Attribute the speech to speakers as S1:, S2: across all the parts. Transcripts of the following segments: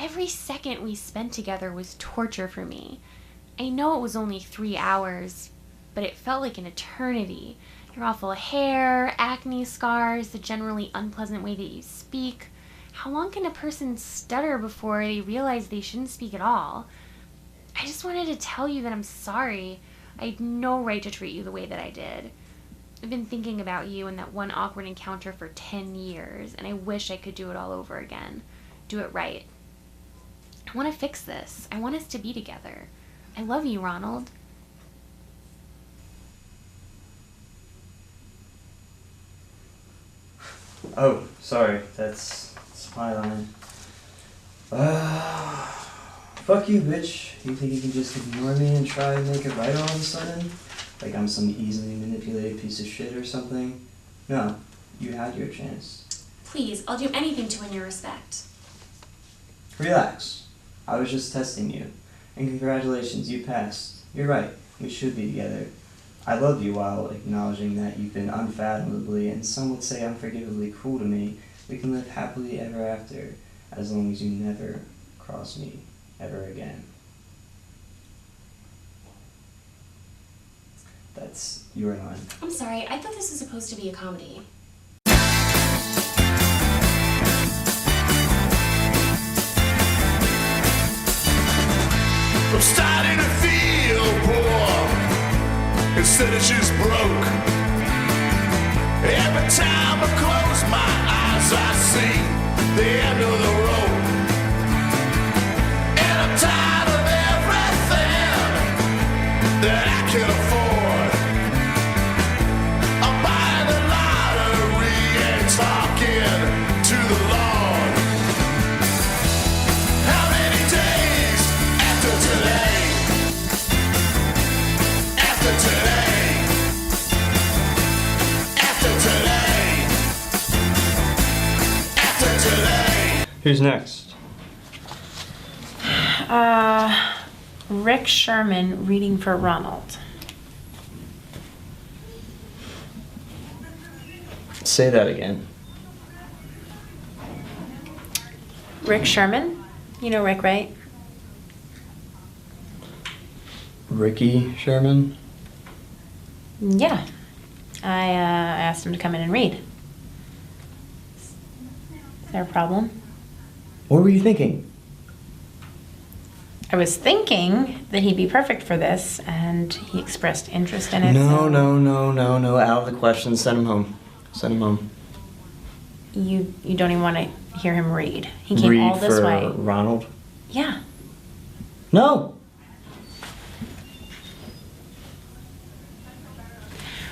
S1: Every second we spent together was torture for me. I know it was only 3 hours, but it felt like an eternity. Your awful hair, acne scars, the generally unpleasant way that you speak. How long can a person stutter before they realize they shouldn't speak at all? I just wanted to tell you that I'm sorry. I had no right to treat you the way that I did. I've been thinking about you and that one awkward encounter for 10 years, and I wish I could do it all over again. Do it right. I want to fix this. I want us to be together. I love you, Ronald.
S2: Oh, sorry, that's my line. Fuck you, bitch. You think you can just ignore me and try and make it right all of a sudden? Like I'm some easily manipulated piece of shit or something? No, you had your chance.
S1: Please, I'll do anything to win your respect.
S2: Relax. I was just testing you. And congratulations, you passed. You're right, we should be together. I love you while acknowledging that you've been unfathomably, and some would say unforgivably, cruel to me. We can live happily ever after, as long as you never cross me ever again. That's your line.
S1: I'm sorry, I thought this was supposed to be a comedy.
S3: I'm starting to feel poor instead of just broke. Every time I close my eyes, I see the end of the road. And I'm tired of everything that I can afford. I'm buying the lottery and talking to the Lord. How many days after today? After today? After today? After today?
S2: Who's next?
S4: Rick Sherman reading for Ronald.
S2: Say that again.
S4: Rick Sherman? You know Rick, right?
S2: Ricky Sherman?
S4: Yeah. I asked him to come in and read. Is there a problem?
S2: What were you thinking?
S4: I was thinking that he'd be perfect for this, and he expressed interest in it.
S2: No,
S4: so
S2: no. Out of the question. Send him home. Send him home.
S4: You don't even want to hear him read. He came
S2: Read
S4: all this
S2: for
S4: way.
S2: Ronald?
S4: Yeah.
S2: No.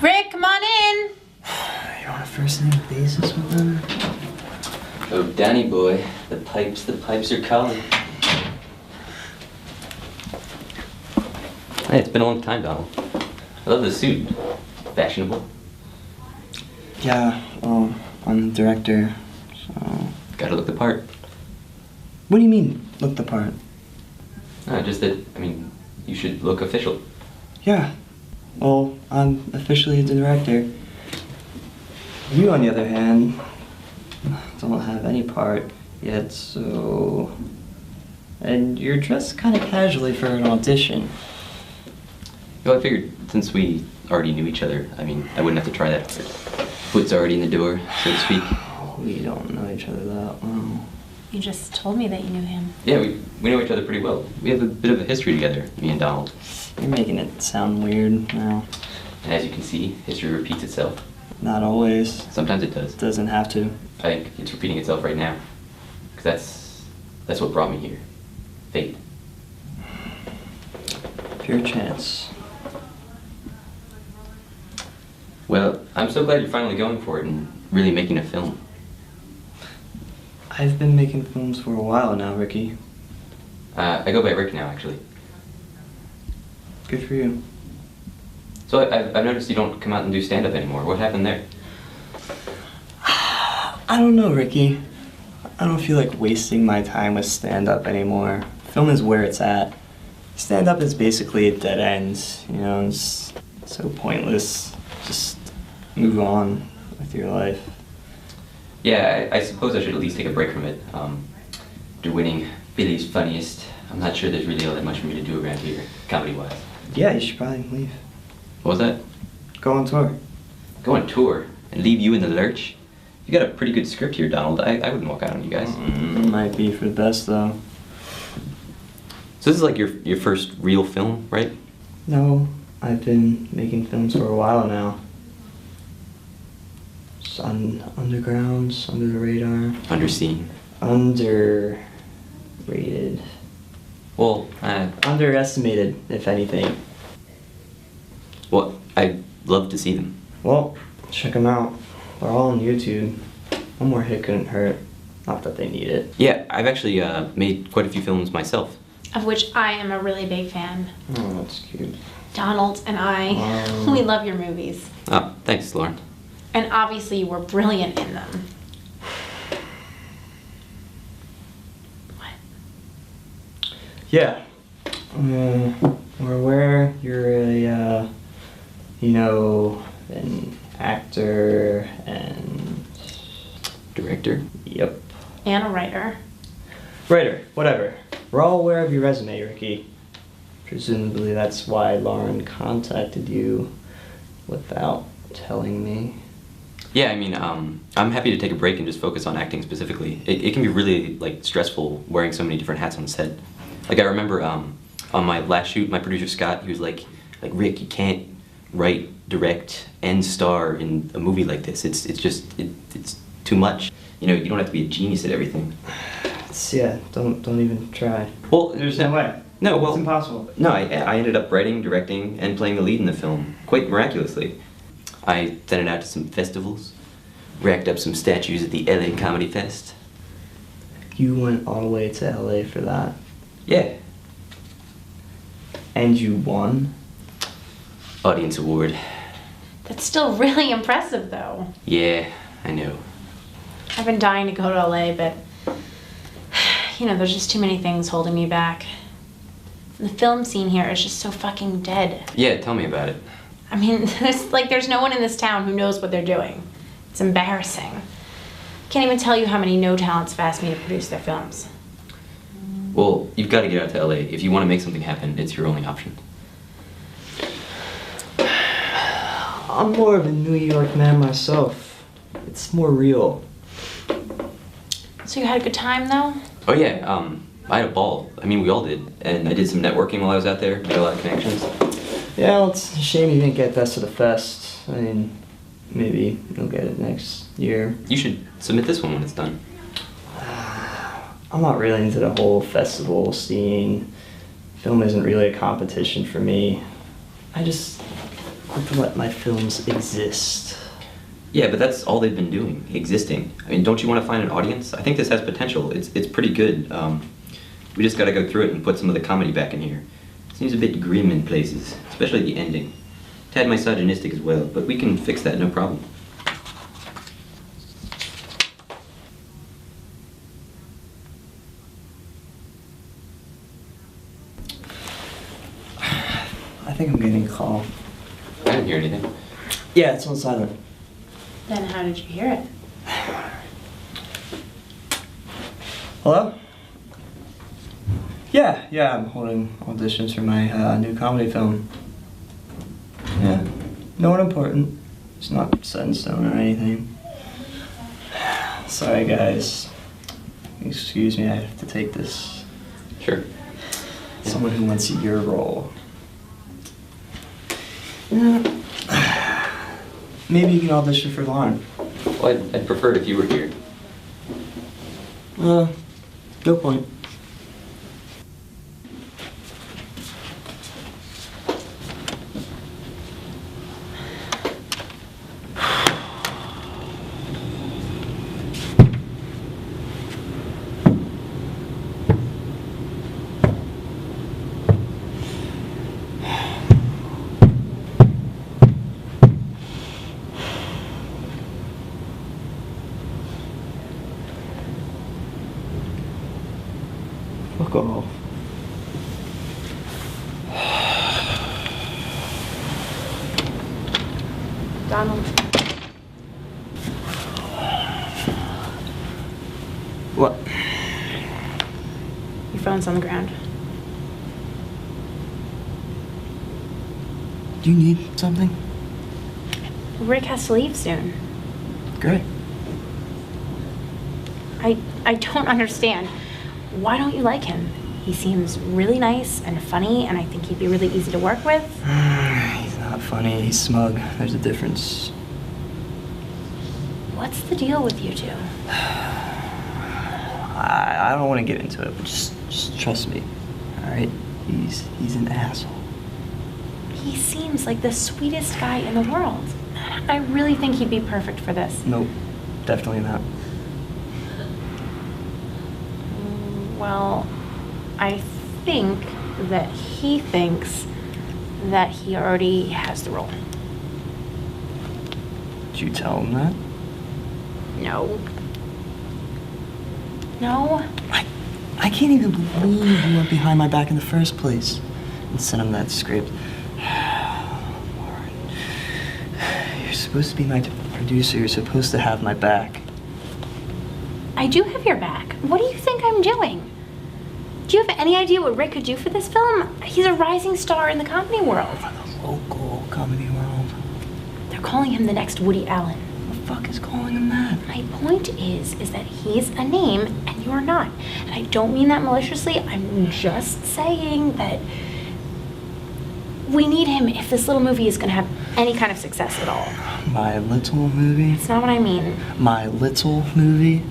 S4: Rick, come on in.
S2: You want a first name basis with him?
S5: Oh, Danny boy, the pipes are calling. Hey, it's been a long time, Donald. I love the suit. Fashionable.
S2: Yeah, well, I'm the director, so...
S5: Gotta look the part.
S2: What do you mean, look the part?
S5: Just that, you should look official.
S2: Yeah. Well, I'm officially the director. You, on the other hand, don't have any part yet, so... And you're dressed kind of casually for an audition.
S5: Well, I figured since we already knew each other, I wouldn't have to try that hard. Foot's already in the door, so to speak.
S2: We don't know each other that well.
S4: You just told me that you knew him.
S5: Yeah, we know each other pretty well. We have a bit of a history together, me and Donald.
S2: You're making it sound weird now.
S5: And as you can see, history repeats itself.
S2: Not always.
S5: Sometimes it does.
S2: Doesn't have to.
S5: I think it's repeating itself right now. Because that's what brought me here. Fate.
S2: Pure chance.
S5: Well, I'm so glad you're finally going for it and really making a film.
S2: I've been making films for a while now, Ricky.
S5: I go by Rick now, actually.
S2: Good for you.
S5: So I've noticed you don't come out and do stand-up anymore. What happened there?
S2: I don't know, Ricky. I don't feel like wasting my time with stand-up anymore. Film is where it's at. Stand-up is basically a dead end, you know, it's so pointless. Just move on with your life.
S5: Yeah, I suppose I should at least take a break from it. After winning Billy's funniest. I'm not sure there's really all that much for me to do around here, comedy-wise.
S2: Yeah, you should probably leave.
S5: What was that?
S2: Go on tour.
S5: Go on tour and leave you in the lurch? You got a pretty good script here, Donald. I wouldn't walk out on you guys.
S2: Might be for the best, though.
S5: So this is like your first real film, right?
S2: No, I've been making films for a while now. Just underground, under the radar.
S5: Underseen.
S2: Underrated.
S5: Well,
S2: Underestimated, if anything.
S5: well, I'd love to see them.
S2: Well, check them out. They're all on YouTube. One more hit couldn't hurt. Not that they need it.
S5: Yeah, I've actually made quite a few films myself.
S4: Of which I am a really big fan.
S2: Oh, that's cute.
S4: Donald and I, we love your movies.
S5: Oh, thanks, Lauren.
S4: And obviously you were brilliant in them. What?
S2: Yeah. We're aware you're a, an actor and...
S5: Director?
S2: Yep.
S4: And a writer.
S2: Writer, whatever. We're all aware of your resume, Ricky. Presumably that's why Lauren contacted you without telling me.
S5: Yeah, I mean, I'm happy to take a break and just focus on acting specifically. It can be really, like, stressful wearing so many different hats on set. Like, I remember on my last shoot, my producer Scott, he was like, Rick, you can't write, direct, and star in a movie like this. It's too much. You know, you don't have to be a genius at everything.
S2: Yeah, don't even try.
S5: Well,
S2: There's no way.
S5: No, well,
S2: It's impossible.
S5: No, I ended up writing, directing, and playing the lead in the film, quite miraculously. I sent it out to some festivals, racked up some statues at the LA Comedy Fest.
S2: You went all the way to LA for that.
S5: Yeah,
S2: And you won?
S5: audience award.
S4: That's still really impressive though.
S5: Yeah, I know.
S4: I've been dying to go to LA, but there's just too many things holding me back. The film scene here is just so fucking dead.
S5: Yeah, tell me about it.
S4: I mean, there's no one in this town who knows what they're doing. It's embarrassing. Can't even tell you how many no talents have asked me to produce their films.
S5: Well, you've got to get out to LA. If you want to make something happen, it's your only option.
S2: I'm more of a New York man myself. It's more real.
S4: So you had a good time though?
S5: Oh yeah, I had a ball. I mean, we all did. And I did some networking while I was out there, made a lot of connections.
S2: Yeah, well, it's a shame you didn't get Best of the Fest. I mean, maybe you'll get it next year.
S5: You should submit this one when it's done.
S2: I'm not really into the whole festival scene. Film isn't really a competition for me. I just want to let my films exist.
S5: Yeah, but that's all they've been doing, existing. I mean, don't you want to find an audience? I think this has potential. It's pretty good. We just got to go through it and put some of the comedy back in here. It seems a bit grim in places, especially the ending. Tad misogynistic as well, but we can fix that, no problem.
S2: I think I'm getting a call.
S5: I didn't hear anything.
S2: Yeah, it's on silent.
S4: Then how did you hear it?
S2: Hello? Yeah, I'm holding auditions for my new comedy film. Yeah. No one important. It's not set in stone or anything. Sorry, guys. Excuse me, I have to take this.
S5: Sure.
S2: Someone who wants your role. Yeah. Maybe you can audition for Lauren.
S5: Well, I'd prefer it if you were here.
S2: No point. Fuck off.
S4: Donald.
S2: What?
S4: phone's on the ground.
S2: Do you need something?
S4: Rick has to leave soon.
S2: Great.
S4: I don't understand. Why don't you like him? He seems really nice and funny, and I think he'd be really easy to work with.
S2: He's not funny, he's smug. There's a difference.
S4: What's the deal with you two?
S2: I don't want to get into it, but just trust me. Alright? He's an asshole.
S4: He seems like the sweetest guy in the world. I really think he'd be perfect for this.
S2: Nope. Definitely not.
S4: Well, I think that he thinks that he already has the role.
S2: Did you tell him that?
S4: No. No?
S2: I can't even believe you went behind my back in the first place and sent him that script. Lauren, you're supposed to be my producer. You're supposed to have my back.
S4: I do have your back. What do you think I'm doing? Do you have any idea what Rick could do for this film? He's a rising star in the comedy world.
S2: The local comedy world.
S4: They're calling him the next Woody Allen.
S2: The fuck is calling him that?
S4: My point is that he's a name and you're not. And I don't mean that maliciously. I'm just saying that we need him if this little movie is going to have any kind of success at all.
S2: My little movie?
S4: It's not what I mean.
S2: My little movie?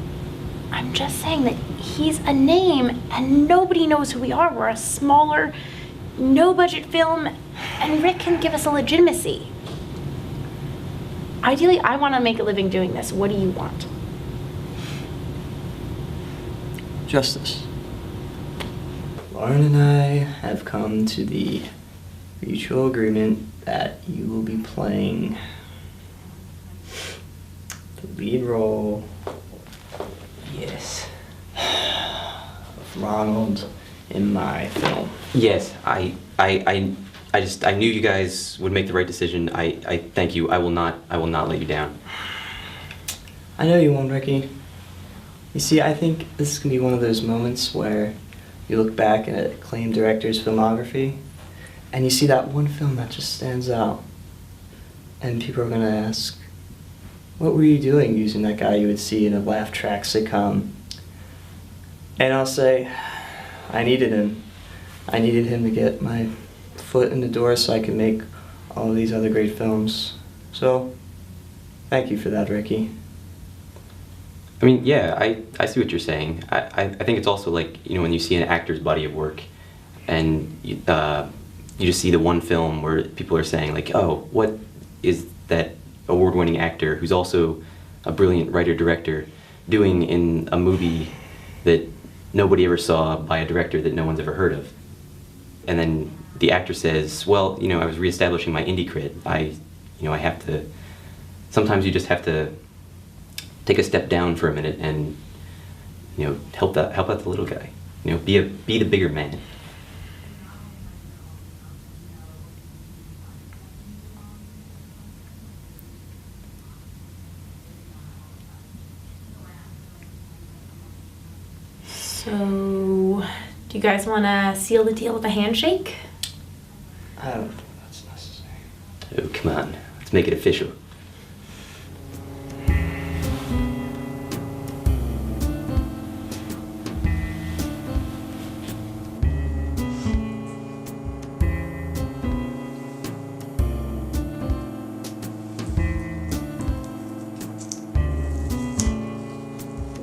S4: I'm just saying that he's a name and nobody knows who we are. We're a smaller, no-budget film, and Rick can give us a legitimacy. Ideally, I want to make a living doing this. What do you want?
S2: Justice. Lauren and I have come to the mutual agreement that you will be playing the lead role, yes, of Ronald in my film.
S5: Yes, I knew you guys would make the right decision. I thank you. I will not let you down.
S2: I know you won't, Ricky. You see, I think this is going to be one of those moments where you look back at an acclaimed director's filmography and you see that one film that just stands out. And people are going to ask, what were you doing using that guy you would see in a laugh track sitcom? And I'll say, I needed him. I needed him to get my foot in the door so I could make all of these other great films. So, thank you for that, Ricky.
S5: I mean, yeah, I see what you're saying. I think it's also like, you know, when you see an actor's body of work and you just see the one film where people are saying like, oh, what is that award-winning actor who's also a brilliant writer-director doing in a movie that nobody ever saw by a director that no one's ever heard of? And then the actor says, well, you know, I was reestablishing my indie cred. I have to, sometimes you just have to take a step down for a minute and, you know, help out the little guy. You know, be the bigger man.
S4: So, do you guys want to seal the deal with a handshake?
S2: I don't think that's necessary.
S5: Oh, come on. Let's make it official.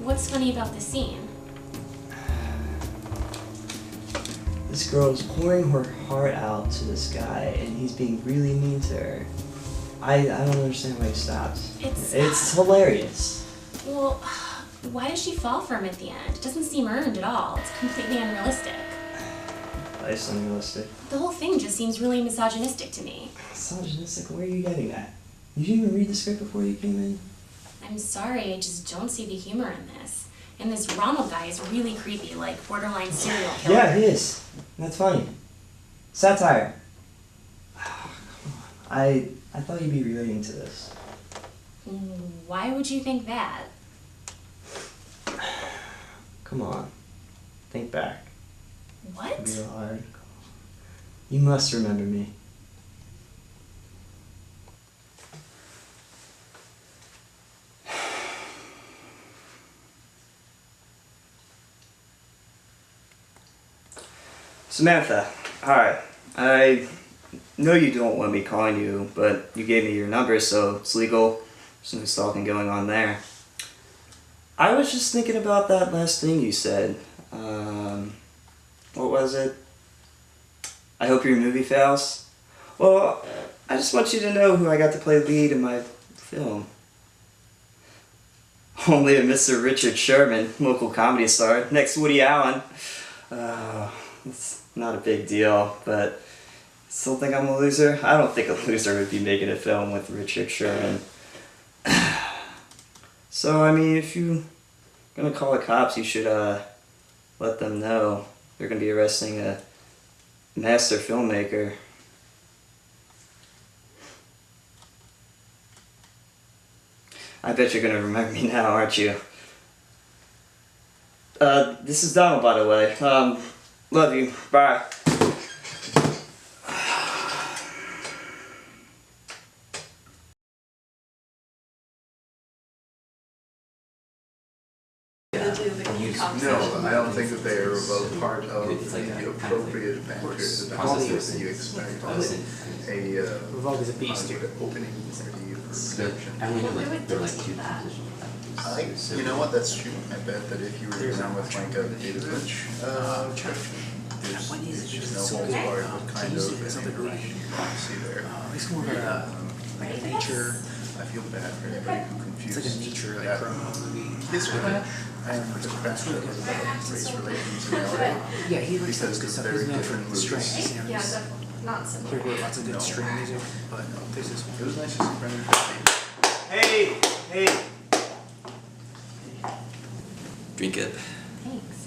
S1: What's funny about this scene?
S2: This girl is pouring her heart out to this guy, and he's being really mean to her. I don't understand why he stopped. It's hilarious.
S1: Well, why does she fall for him at the end? It doesn't seem earned at all. It's completely unrealistic.
S2: It's unrealistic.
S1: The whole thing just seems really misogynistic to me.
S2: Misogynistic? Where are you getting that? You didn't even read the script before you came in?
S1: I'm sorry, I just don't see the humor in this. And this Ronald guy is really creepy, like borderline serial killer.
S2: Yeah, he is. That's funny. Satire. I thought you'd be relating to this.
S1: Why would you think that?
S2: Come on. Think back.
S1: What?
S2: Real hard. You must remember me. Samantha, alright. I know you don't want me calling you, but you gave me your number, so it's legal. There's no stalking going on there. I was just thinking about that last thing you said. What was it? I hope your movie fails. Well, I just want you to know who I got to play lead in my film. Only a Mr. Richard Sherman, local comedy star, next to Woody Allen. It's not a big deal, but still think I'm a loser? I don't think a loser would be making a film with Richard Sherman. So, I mean, if you're gonna call the cops, you should let them know they're gonna be arresting a master filmmaker. I bet you're gonna remember me now, aren't you? This is Donald, by the way. Love you. Bye.
S6: No, I don't think that they are both part of the appropriate banter, the banter that you expect on a
S7: Revolt is a beast.
S6: opening interview production.
S5: I mean, they're like two
S6: You know what, that's true. I bet that if you were down with like a David Lynch production, there's just no holds barred what kind of interaction you see there.
S7: It's more like a nature.
S6: I feel bad for anybody who confused
S7: It's like a nature like
S6: that
S7: criminal movie.
S6: His Crash and the Crash that was about race relations in LA.
S7: Yeah, he likes that
S6: Because
S7: good
S6: it's
S7: stuff.
S6: very
S7: He's known
S6: different
S7: for
S6: movies.
S7: strings. You know,
S8: Yeah,
S7: he's-
S8: not similar.
S7: There were lots of good string music, but this is
S6: It was nice to see Brendan Fraser.
S2: Hey!
S5: Drink it.
S1: Thanks.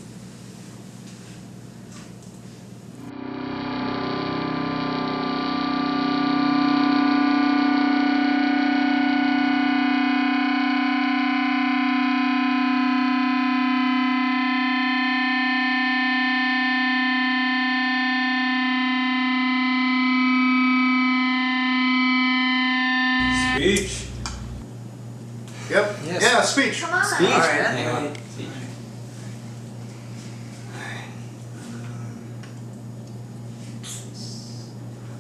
S2: Speech!
S6: Yep.
S7: Yes.
S6: Yeah, speech.
S8: Come on.
S2: Alright.
S5: Hang on.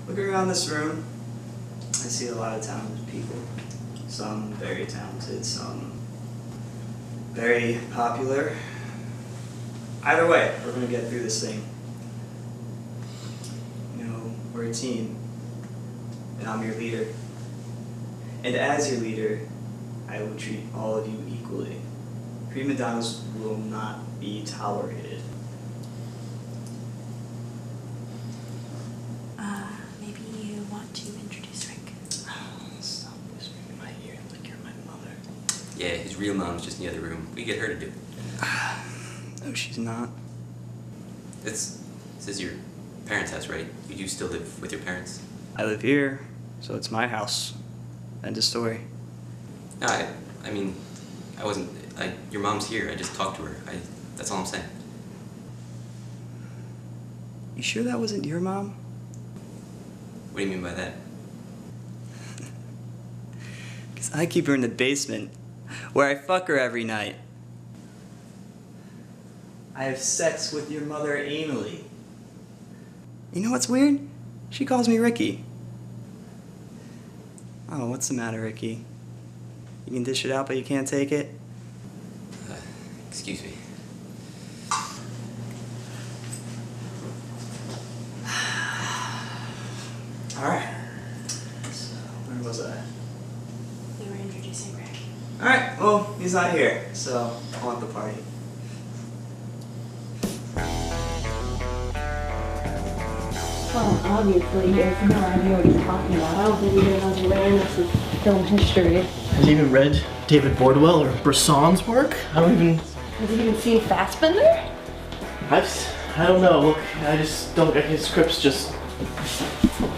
S2: Looking around this room, I see a lot of talented people. Some very talented, some very popular. Either way, we're gonna get through this thing. You know, we're a team, and I'm your leader. And as your leader, I will treat all of you equally. Prima donnas will not be tolerated.
S4: Maybe you want to introduce Rick.
S2: Stop whispering in my ear like you're my mother.
S5: Yeah, his real mom's just in the other room. We get her to do it.
S2: No, she's not.
S5: This is your parents' house, right? You do still live with your parents?
S2: I live here, so it's my house. End of story.
S5: No, I mean, I wasn't. Your mom's here. I just talked to her. That's all I'm saying.
S2: You sure that wasn't your mom?
S5: What do you mean by that?
S2: Because I keep her in the basement, where I fuck her every night. I have sex with your mother anally. You know what's weird? She calls me Ricky. Oh, what's the matter, Ricky? You can dish it out, but you can't take it?
S5: Excuse me.
S2: Alright. So, where was I?
S4: You were introducing Rick.
S2: Alright, well, he's not here, so I want the party.
S9: Well, obviously, he has no idea what he's talking about. I don't think he even knows where this is film history.
S7: Has he even read David Bordwell or Bresson's work? I don't even.
S9: Has he even seen Fassbender?
S7: I don't know. Look, I just don't. His script's just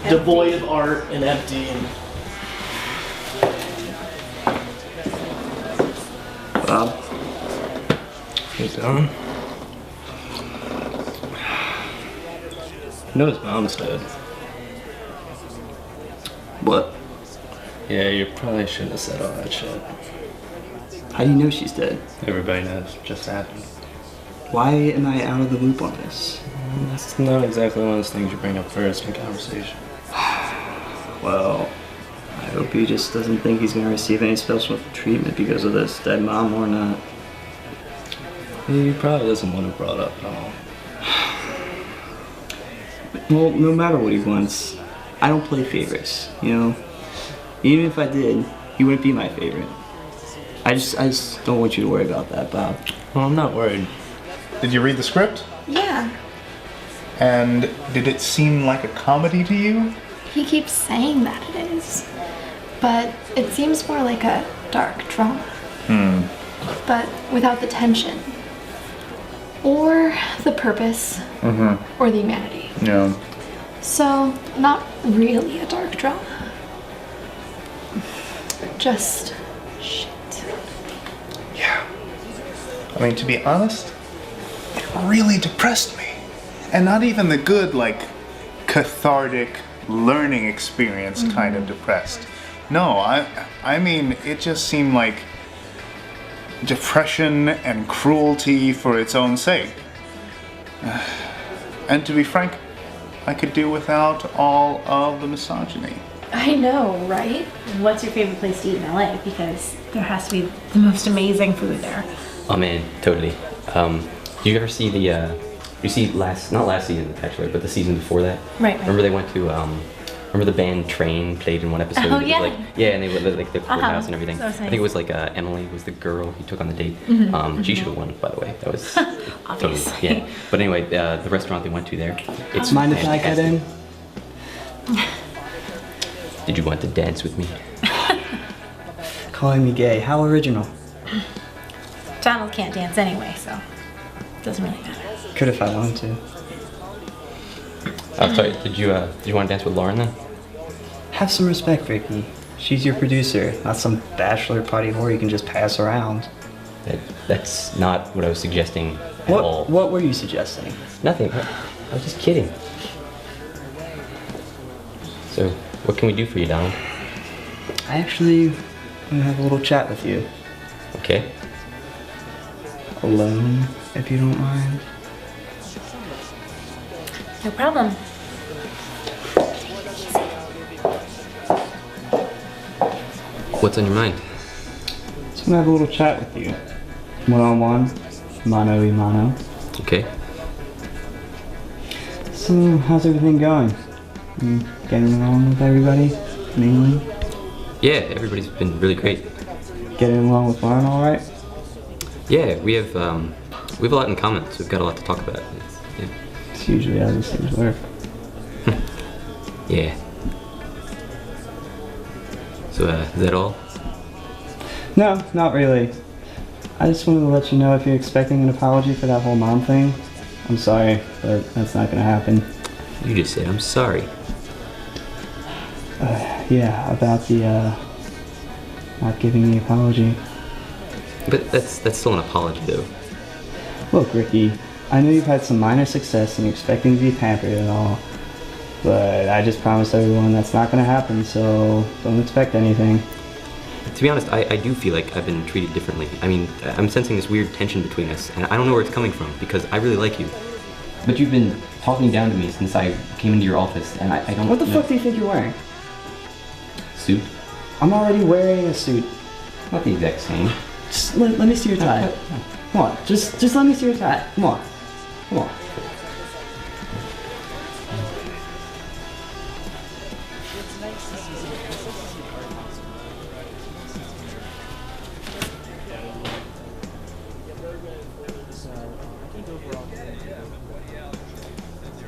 S7: devoid of art and empty. And
S2: Bob.
S7: he's done. You know his mom's dead.
S2: What?
S7: Yeah, you probably shouldn't have said all that shit.
S2: How do you know she's dead?
S7: Everybody knows. Just happened.
S2: Why am I out of the loop on this?
S7: That's not exactly one of those things you bring up first in conversation.
S2: Well, I hope he just doesn't think he's gonna receive any special treatment because of this dead mom or not.
S7: He probably doesn't want it brought up at all.
S2: Well, no matter what he wants, I don't play favorites, you know? Even if I did, he wouldn't be my favorite. I just don't want you to worry about that, Bob.
S7: Well, I'm not worried.
S6: Did you read the script?
S8: Yeah,
S6: And did it seem like a comedy to you?
S8: he keeps saying that it is. But it seems more like a dark drama. But without the tension. Or the purpose. Or the humanity.
S6: Yeah.
S8: So, not really a dark drama. Just shit.
S6: Yeah. I mean, to be honest, it really depressed me. And not even the good, like, cathartic learning experience kind of depressed. No, I mean, it just seemed like depression and cruelty for its own sake. And to be frank, I could do without all of the misogyny.
S4: I know, right? What's your favorite place to eat in LA? Because there has to be the most amazing food there.
S5: Oh man, totally. Do you ever see the, not last season actually, but the season before that?
S4: Right.
S5: Remember they went to, remember the band Train played in one episode?
S4: Oh,
S5: It was
S4: yeah.
S5: Like, yeah, and they went to like the courthouse and everything.
S4: That was
S5: I think
S4: nice.
S5: it was like Emily was the girl he took on the date. She should have won, by the way. That was
S4: Obviously.
S5: totally, yeah. But anyway, the restaurant they went to there, it's
S2: Mind if I get in?
S5: Did you want to dance with me?
S2: Calling me gay, how original.
S4: Donald can't dance anyway, so it doesn't really matter.
S2: Could if I wanted to.
S5: Oh, sorry. Did you want to dance with Lauren then?
S2: Have some respect, Ricky. She's your producer, not some bachelor party whore you can just pass around.
S5: That's not what I was suggesting at all.
S2: What were you suggesting?
S5: Nothing. I was just kidding. So, what can we do for you, Donald?
S2: I actually want to have a little chat with you.
S5: Okay.
S2: Alone, if you don't mind.
S4: No problem.
S5: What's on your mind?
S2: Just want to have a little chat with you. One-on-one, mano-y-mano.
S5: Okay.
S2: So, how's everything going? You getting along with everybody? Mainly?
S5: Yeah, everybody's been really great.
S2: Getting along with Lauren alright?
S5: Yeah, we have a lot in common, so we've got a lot to talk about. Yeah.
S2: It's usually how these things work.
S5: Yeah. So, is that all?
S2: No, not really. I just wanted to let you know if you're expecting an apology for that whole mom thing. I'm sorry, but that's not gonna happen.
S5: You just said I'm sorry.
S2: Yeah, about the, not giving the apology.
S5: But that's still an apology, though.
S2: Look, Ricky, I know you've had some minor success and you're expecting to be pampered and all, but I just promised everyone that's not gonna happen, so don't expect anything.
S5: To be honest, I do feel like I've been treated differently. I mean, I'm sensing this weird tension between us, and I don't know where it's coming from, because I really like you. But you've been talking down to me since I came into your office, and I don't
S2: What the
S5: know.
S2: fuck do you think you're wearing?
S5: Suit?
S2: I'm already wearing a suit.
S5: Not the exact same.
S2: Just let me see your tie. Come on, just let me see your tie. Come on. Come on.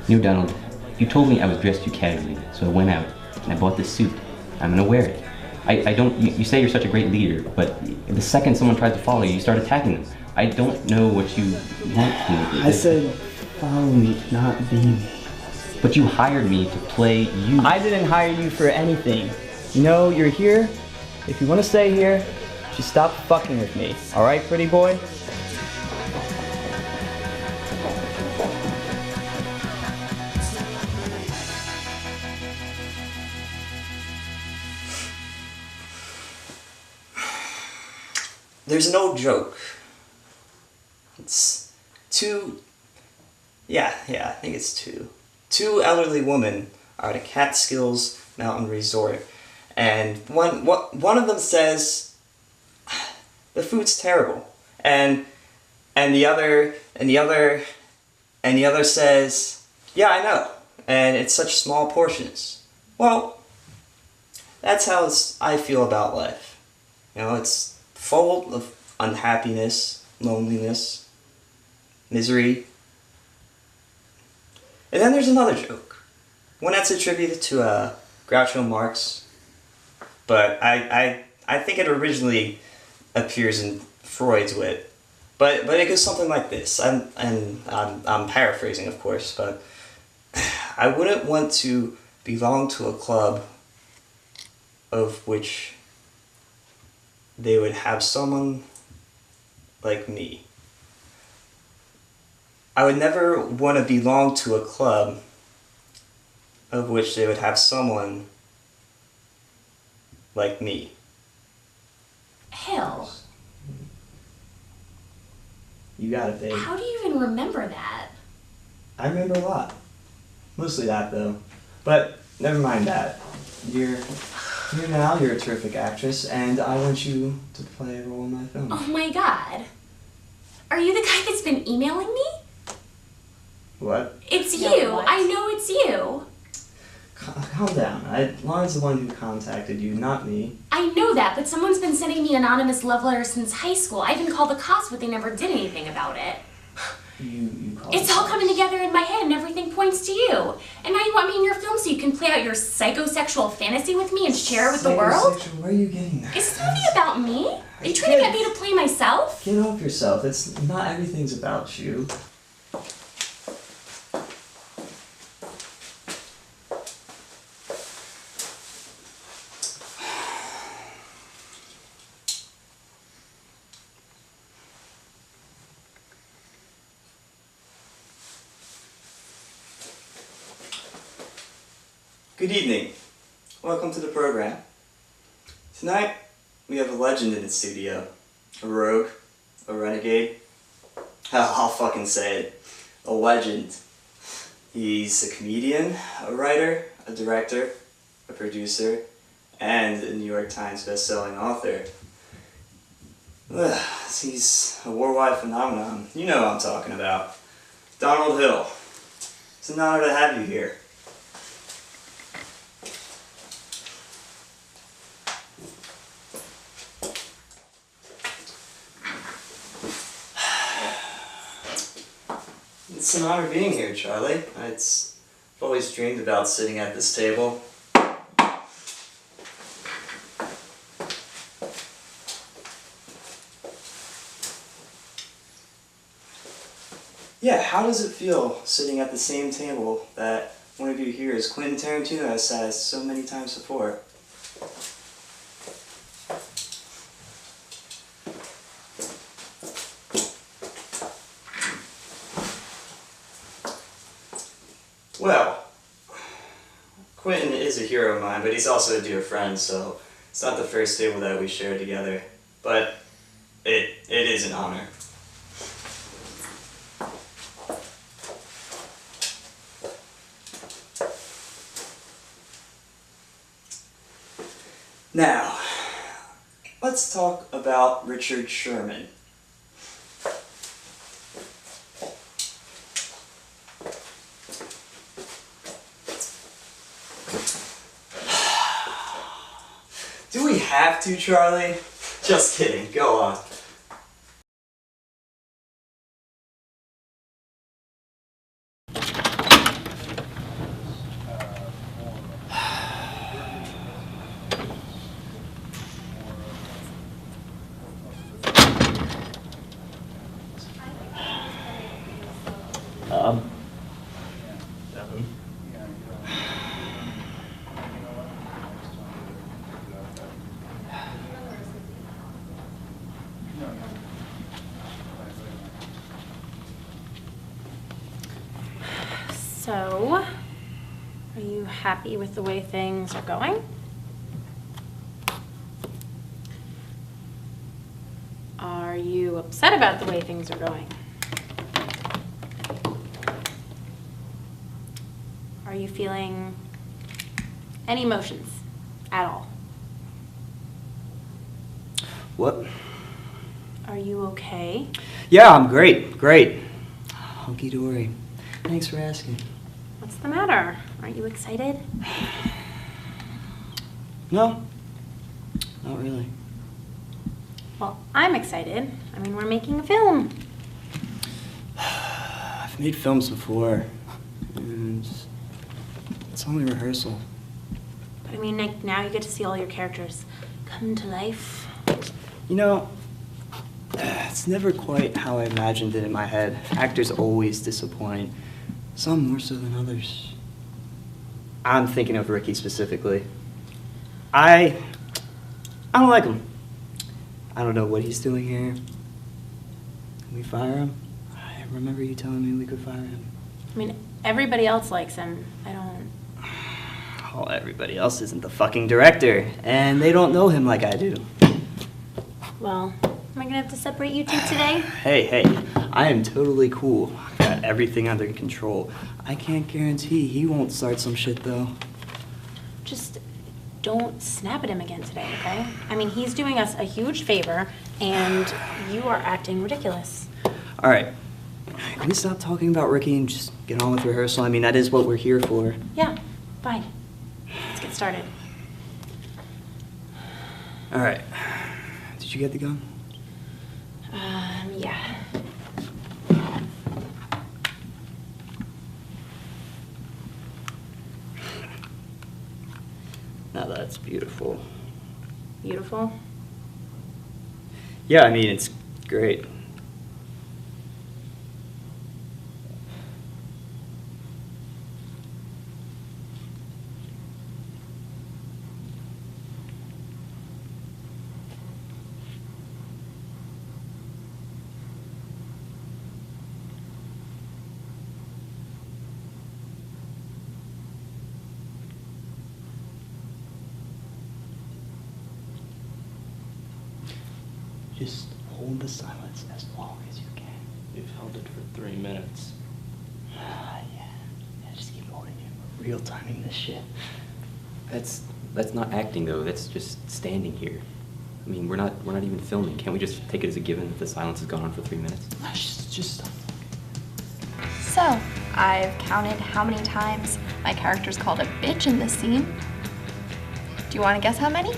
S5: You know, Donald, you told me I was dressed too casually, so I went out and I bought this suit. I'm gonna wear it. I don't. You say you're such a great leader, but the second someone tries to follow you, you start attacking them. I don't know what you want from me.
S2: I said, follow me, not be me.
S5: But you hired me to play you.
S2: I didn't hire you for anything. You know, you're here. If you want to stay here, just stop fucking with me. Alright, pretty boy? there's an old joke. It's two, I think it's two. Two elderly women are at a Catskills Mountain Resort, and one of them says, the food's terrible, and the other says, yeah, I know, and it's such small portions. Well, that's how I feel about life. You know, it's full of unhappiness, loneliness, misery. And then there's another joke. One that's attributed to Groucho Marx, but I think it originally appears in Freud's wit. But it goes something like this. I'm paraphrasing, of course, but I wouldn't want to belong to a club of which they would have someone like me. I would never want to belong to a club of which they would have someone like me.
S1: Hill,
S2: You got it, babe.
S1: how do you even remember that?
S2: I remember a lot. Mostly that, though. But never mind that. You're a terrific actress, and I want you to play a role in my film.
S1: Oh my god. Are you the guy that's been emailing me?
S2: What?
S1: It's
S4: No,
S1: you.
S4: what?
S1: I know it's you.
S2: Calm down. Lauren's the one who contacted you, not me.
S1: I know that, but someone's been sending me anonymous love letters since high school. I even called the cops, but they never did anything about it.
S2: You called
S1: It's all coming together in my head and everything points to you. And now you want me in your film so you can play out your psychosexual fantasy with me and share it with the world?
S2: Psychosexual? Where are you getting that?
S1: Is this movie about me? Are you trying to get me to play myself?
S2: Get off yourself. It's not everything's about you. Good evening. Welcome to the program. Tonight, we have a legend in the studio. A rogue, a renegade. I'll fucking say it. A legend. He's a comedian, a writer, a director, a producer, and a New York Times best-selling author. He's a worldwide phenomenon. You know what I'm talking about. Donald Hill. It's an honor to have you here. It's an honor being here, Charlie. I've always dreamed about sitting at this table. Yeah, how does it feel sitting at the same table that one of you here is Quentin Tarantino has sat at so many times before? Well, Quentin is a hero of mine, but he's also a dear friend, so it's not the first table that we share together. But it is an honor. Now, let's talk about Richard Sherman. Do we have to, Charlie? Just kidding, go on.
S7: Devin.
S4: So, are you happy with the way things are going? you upset about the way things are going? Are you feeling any emotions at all?
S2: What?
S4: Are you okay?
S2: Yeah, I'm great. Great. Hunky dory. Thanks for asking.
S4: What's the matter? Aren't you excited?
S2: No. Not really.
S4: Well, I'm excited. I mean, we're making a film.
S2: I've made films before. And it's only rehearsal.
S4: But I mean, like, now you get to see all your characters come to life.
S2: You know, it's never quite how I imagined it in my head. Actors always disappoint. Some more so than others. I'm thinking of Ricky specifically. I don't like him. I don't know what he's doing here. Can we fire him? I remember you telling me we could fire him.
S4: I mean, everybody else likes him. I don't...
S2: Oh, everybody else isn't the fucking director, and they don't know him like I do.
S4: Well, am I gonna have to separate you two today?
S2: Hey, I am totally cool. I've got everything under control. I can't guarantee he won't start some shit, though.
S4: Just don't snap at him again today, okay? I mean, he's doing us a huge favor, and you are acting ridiculous.
S2: All right. Can we stop talking about Ricky and just get on with rehearsal? I mean, that is what we're here for.
S4: Yeah, fine. Let's get started.
S2: All right. Did you get the gun?
S4: Yeah.
S2: Now that's beautiful.
S4: Beautiful?
S2: Yeah, I mean, it's great. Just hold the silence as long as you can.
S7: You've held it for 3 minutes.
S2: Yeah, just keep holding it. We're real timing this shit.
S5: That's not acting though. That's just standing here. I mean, we're not even filming. Can't we just take it as a given that the silence has gone on for 3 minutes?
S2: Just stop.
S8: So, I've counted how many times my character's called a bitch in this scene. Do you want to guess how many?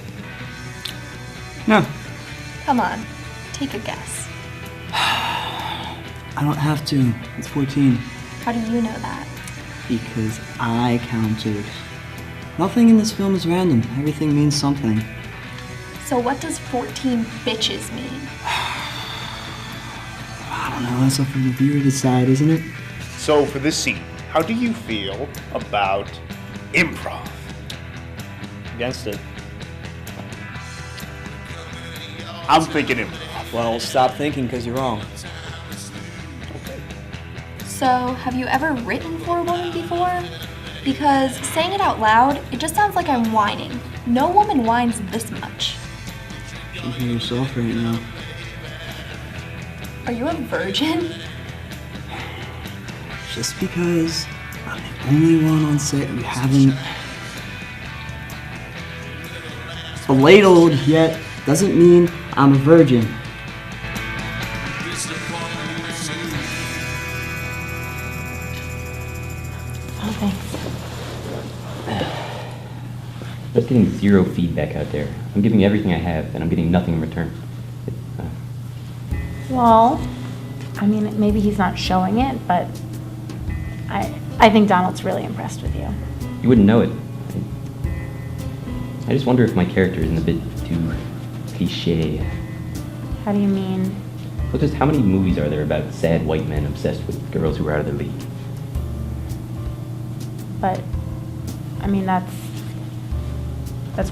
S2: No.
S8: Come on, take a guess.
S2: I don't have to. It's 14.
S8: How do you know that?
S2: Because I counted. Nothing in this film is random. Everything means something.
S8: So what does 14 bitches mean?
S2: I don't know. That's up for the viewer to decide, isn't it?
S6: So for this scene, how do you feel about improv?
S2: Against it.
S6: I'm thinking improv.
S2: Well, stop thinking because you're wrong.
S8: So, have you ever written for a woman before? Because saying it out loud, it just sounds like I'm whining. No woman whines this much.
S2: You can hear yourself right now.
S8: Are you a virgin?
S2: Just because I'm the only one on set who haven't beladled yet doesn't mean I'm a virgin.
S4: Oh, thanks.
S5: I'm just getting zero feedback out there. I'm giving everything I have, and I'm getting nothing in return.
S4: Well, I mean, maybe he's not showing it, but I think Donald's really impressed with you.
S5: You wouldn't know it. I just wonder if my character isn't a bit too cliche.
S4: How do you mean?
S5: Well, just how many movies are there about sad white men obsessed with girls who are out of their league?
S4: But, I mean, that's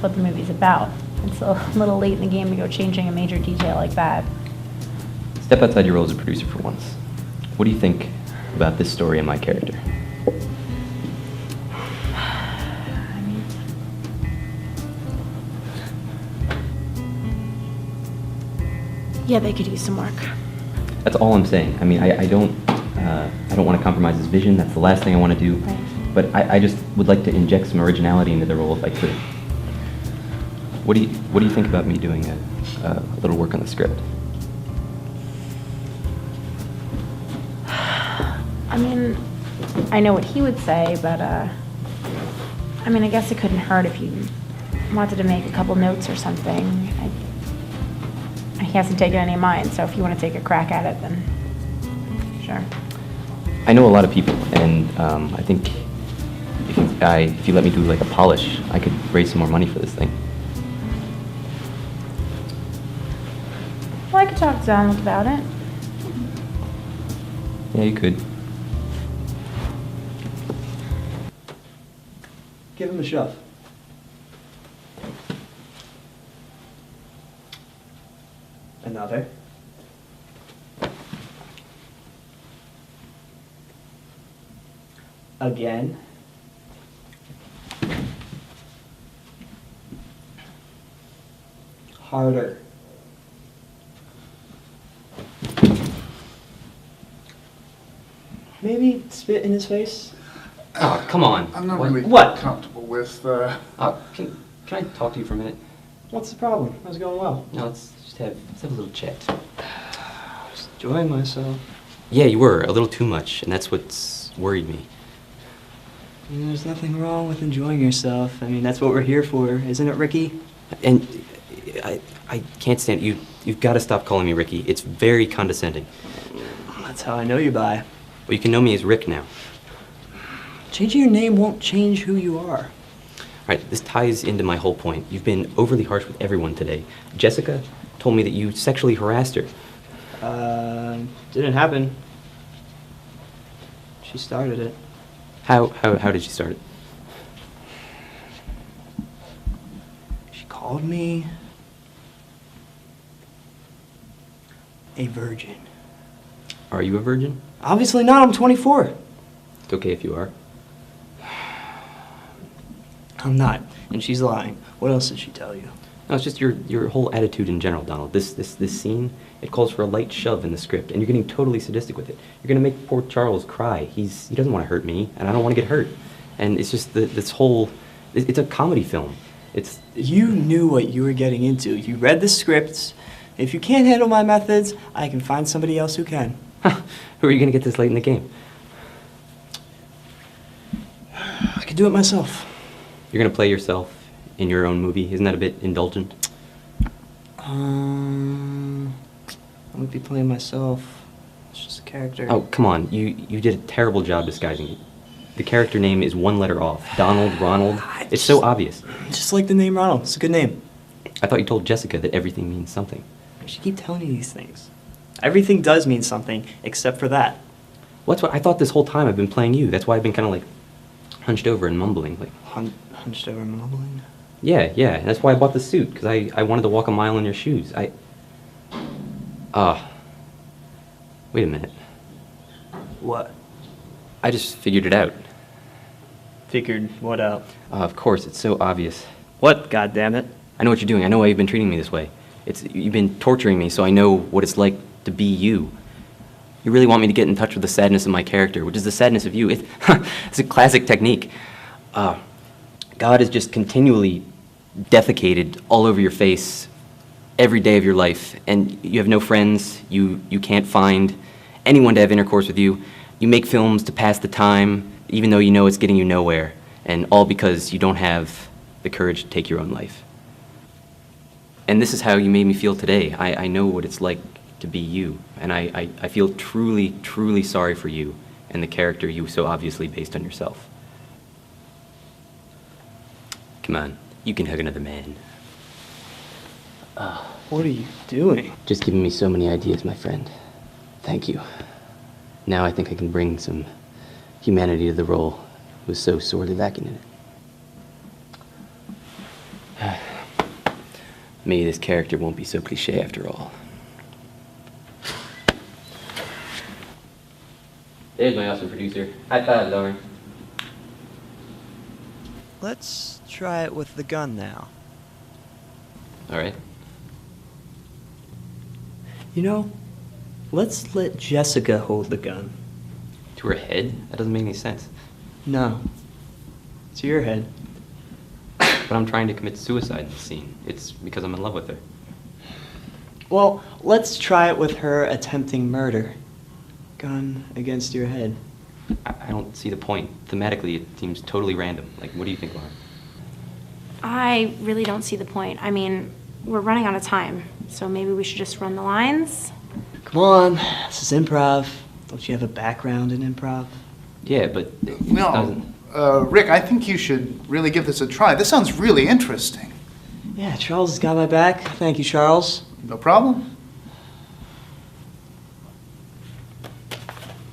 S4: what the movie's about. It's a little late in the game to go changing a major detail like that.
S5: Step outside your role as a producer for once. What do you think about this story and my character?
S4: I mean, Yeah, they could use some work.
S5: That's all I'm saying. I mean, I don't want to compromise his vision. That's the last thing I want to do.
S4: Right.
S5: But I just would like to inject some originality into the role if I could. What do you think about me doing a little work on the script?
S4: I mean, I know what he would say, but I mean, I guess it couldn't hurt if you wanted to make a couple notes or something. He hasn't taken any of mine, so if you want to take a crack at it, then sure.
S5: I know a lot of people, and I think if you let me do like a polish, I could raise some more money for this thing.
S4: Well, I could talk to Donald about it.
S5: Yeah, you could.
S2: Give him a shove. Another. Again. Harder. Maybe spit in his face?
S5: Oh, come on.
S6: I'm not
S5: What?
S6: really
S2: What?
S6: comfortable with
S5: Can I talk to you for a minute?
S2: What's the problem? How's it going well?
S5: No, let's have a little chat.
S2: Just enjoying myself.
S5: Yeah, you were a little too much, and that's what's worried me.
S2: There's nothing wrong with enjoying yourself. I mean, that's what we're here for, isn't it, Ricky?
S5: And I can't stand you. You've got to stop calling me Ricky. It's very condescending.
S2: That's how I know you by.
S5: Well, you can know me as Rick now.
S2: Changing your name won't change who you are.
S5: All right, this ties into my whole point. You've been overly harsh with everyone today. Jessica told me that you sexually harassed her.
S2: Didn't happen. She started it.
S5: How did she start it?
S2: She called me a virgin.
S5: Are you a virgin?
S2: Obviously not, I'm 24.
S5: It's okay if you are.
S2: I'm not, and she's lying. What else did she tell you?
S5: No, it's just your whole attitude in general, Donald. This scene, it calls for a light shove in the script, and you're getting totally sadistic with it. You're gonna make poor Charles cry. He doesn't want to hurt me, and I don't want to get hurt. And it's just this whole, it's a comedy film.
S2: You knew what you were getting into. You read the scripts. If you can't handle my methods, I can find somebody else who can.
S5: Who are you gonna get this late in the game?
S2: I could do it myself.
S5: You're gonna play yourself in your own movie. Isn't that a bit indulgent?
S2: I would be playing myself. It's just a character.
S5: Oh, come on. You did a terrible job disguising it. The character name is one letter off. Donald, Ronald. It's so obvious.
S2: Just like the name Ronald. It's a good name.
S5: I thought you told Jessica that everything means something.
S2: She keep telling you these things. Everything does mean something, except for that.
S5: Well, that's what I thought this whole time I've been playing you. That's why I've been kind of like hunched over and mumbling. Like,
S2: Hunched over and mumbling?
S5: yeah. And that's why I bought the suit, because I wanted to walk a mile in your shoes. Wait a minute.
S2: What?
S5: I just figured it out.
S2: Figured what out?
S5: Of course, it's so obvious.
S2: What, goddammit?
S5: I know what you're doing. I know why you've been treating me this way. You've been torturing me, so I know what it's like to be you. You really want me to get in touch with the sadness of my character, which is the sadness of you. It's a classic technique. God is just continually defecated all over your face every day of your life, and you have no friends. You can't find anyone to have intercourse with you. You make films to pass the time, even though you know it's getting you nowhere, and all because you don't have the courage to take your own life. And this is how you made me feel today. I know what it's like to be you, and I feel truly, truly sorry for you and the character you so obviously based on yourself. Come on, you can hug another man.
S2: What are you doing?
S5: Just giving me so many ideas, my friend. Thank you. Now I think I can bring some humanity to the role. It was so sorely lacking in it. Maybe this character won't be so cliche after all. There's my awesome producer. High five, Lauren.
S2: Let's try it with the gun now.
S5: All right.
S2: You know, let's let Jessica hold the gun.
S5: To her head? That doesn't make any sense.
S2: No. To your head.
S5: But I'm trying to commit suicide in the scene. It's because I'm in love with her.
S2: Well, let's try it with her attempting murder. Gun against your head.
S5: I don't see the point. Thematically, it seems totally random. Like, what do you think, Lauren?
S4: I really don't see the point. I mean, we're running out of time, so maybe we should just run the lines.
S2: Come on, this is improv. Don't you have a background in improv?
S5: Yeah, but it
S6: No,
S5: doesn't.
S6: Rick, I think you should really give this a try. This sounds really interesting.
S2: Yeah, Charles has got my back. Thank you, Charles.
S6: No problem.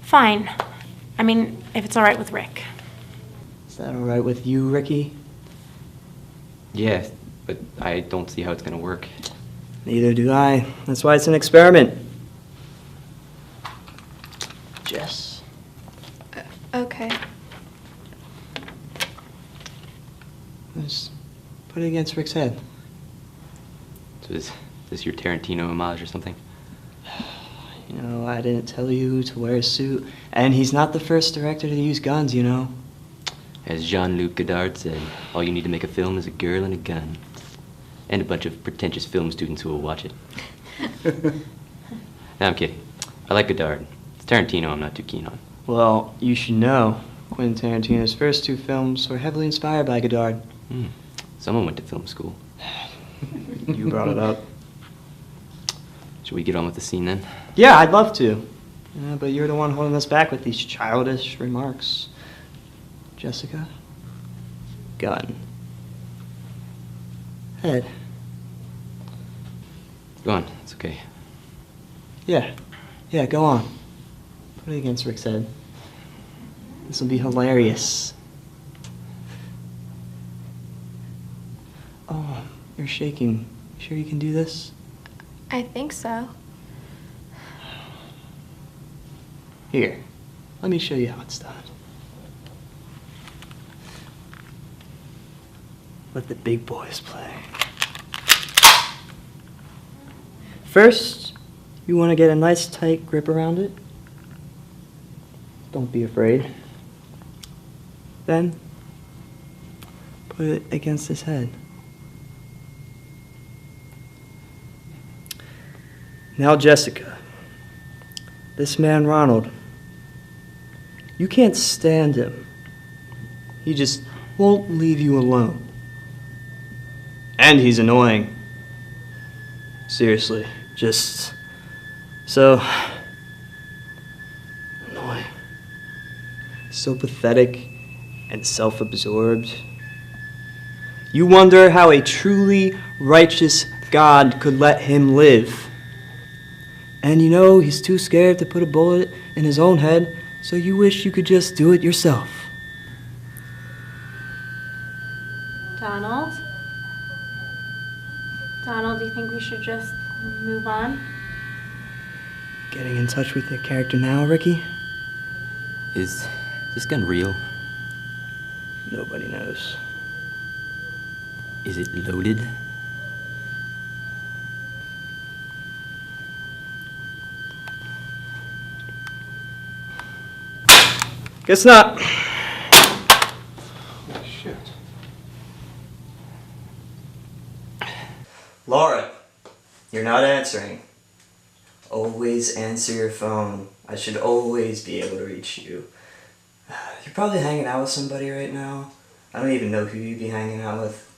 S4: Fine. I mean, if it's all right with Rick.
S2: Is that all right with you, Ricky?
S5: Yeah, but I don't see how it's gonna work.
S2: Neither do I. That's why it's an experiment. Jess.
S8: Okay.
S2: Just put it against Rick's head.
S5: So is this your Tarantino homage or something?
S2: You know, I didn't tell you to wear a suit. And he's not the first director to use guns, you know.
S5: As Jean-Luc Godard said, all you need to make a film is a girl and a gun. And a bunch of pretentious film students who will watch it. No, I'm kidding. I like Godard. It's Tarantino I'm not too keen on.
S2: Well, you should know, Quentin Tarantino's first 2 films were heavily inspired by Godard.
S5: Someone went to film school.
S2: You brought it up.
S5: Should we get on with the scene then?
S2: Yeah, I'd love to. Yeah, but you're the one holding us back with these childish remarks. Jessica? Gun. Head.
S5: Go on, it's okay.
S2: Yeah, go on. Put it against Rick's head. This will be hilarious. Oh, you're shaking. Sure you can do this?
S8: I think so.
S2: Here, let me show you how it's done. Let the big boys play. First, you want to get a nice tight grip around it. Don't be afraid. Then, put it against his head. Now, Jessica, this man Ronald, you can't stand him. He just won't leave you alone. And he's annoying. Seriously, just so annoying. So pathetic and self-absorbed. You wonder how a truly righteous God could let him live. And you know he's too scared to put a bullet in his own head, so you wish you could just do it yourself.
S4: Donald? Donald, do you think we should just move on?
S2: Getting in touch with your character now, Ricky?
S5: Is this gun real?
S2: Nobody knows.
S5: Is it loaded?
S2: Guess not.
S6: Shit.
S2: Laura, you're not answering. Always answer your phone. I should always be able to reach you. You're probably hanging out with somebody right now. I don't even know who you'd be hanging out with.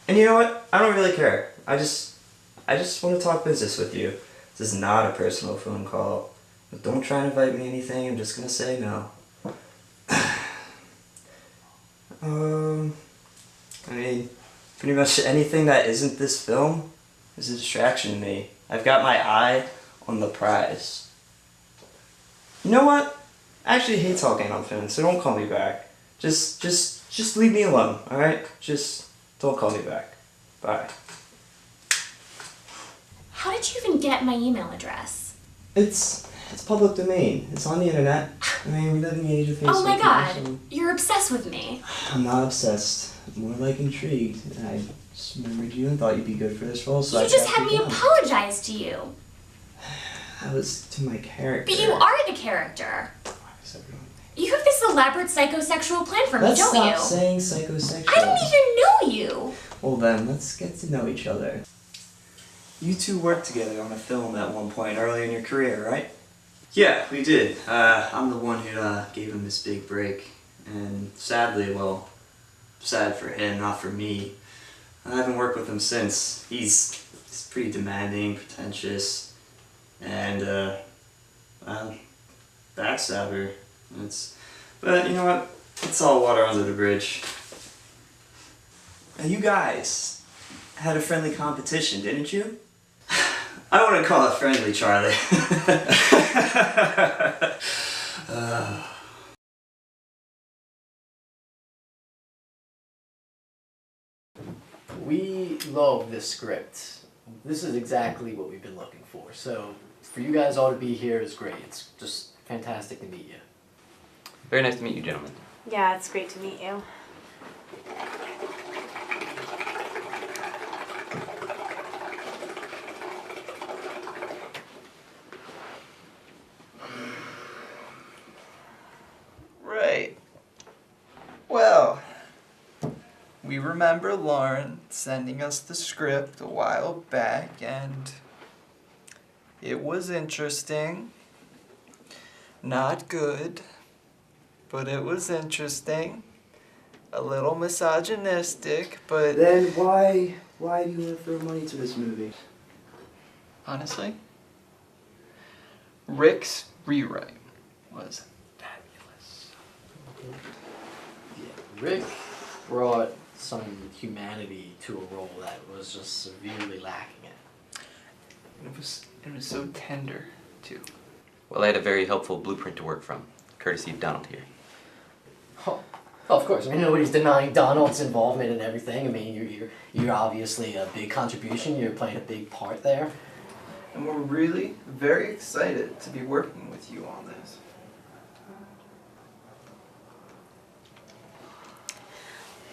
S2: And you know what? I don't really care. I just want to talk business with you. This is not a personal phone call. But don't try and invite me anything. I'm just gonna say no. I mean, pretty much anything that isn't this film is a distraction to me. I've got my eye on the prize. You know what? I actually hate talking on phone, so don't call me back. Just leave me alone, alright? Just don't call me back. Bye.
S1: How did you even get my email address?
S2: It's public domain. It's on the internet. I mean, we live in the age of Facebook.
S1: Oh my god,
S2: so
S1: you're obsessed with me.
S2: I'm not obsessed. More like intrigued. I just remembered you and thought you'd be good for this role, so
S1: You
S2: I
S1: just
S2: tracked
S1: had me
S2: you down.
S1: apologize to you.
S2: That was to my character.
S1: But you are the character.
S2: Why is everyone-
S1: You have this elaborate psychosexual plan for me,
S2: Let's
S1: don't
S2: stop
S1: you?
S2: saying psychosexual.
S1: I don't even know you.
S2: Well then, let's get to know each other. You two worked together on a film at one point early in your career, right? Yeah, we did. I'm the one who gave him this big break. And sadly, well, sad for him, not for me. I haven't worked with him since. He's pretty demanding, pretentious, and, well, backstabber. But you know what? It's all water under the bridge. And you guys had a friendly competition, didn't you? I don't want to call it friendly, Charlie.
S10: We love this script. This is exactly what we've been looking for. So for you guys all to be here is great. It's just fantastic to meet you.
S5: Very nice to meet you, gentlemen.
S4: Yeah, it's great to meet you.
S11: Right. Well, we remember Lauren sending us the script a while back, and it was interesting. Not good, but it was interesting. A little misogynistic, but
S2: Then why do you want to throw money to this movie?
S11: honestly, Rick's rewrite was fabulous.
S10: Yeah, Rick brought some humanity to a role that was just severely lacking in.
S11: It was so tender, too.
S5: Well, I had a very helpful blueprint to work from, courtesy of Donald here.
S10: Oh, of course. I mean, nobody's denying Donald's involvement in everything. I mean, you're obviously a big contribution. You're playing a big part there.
S11: And we're really very excited to be working with you on this.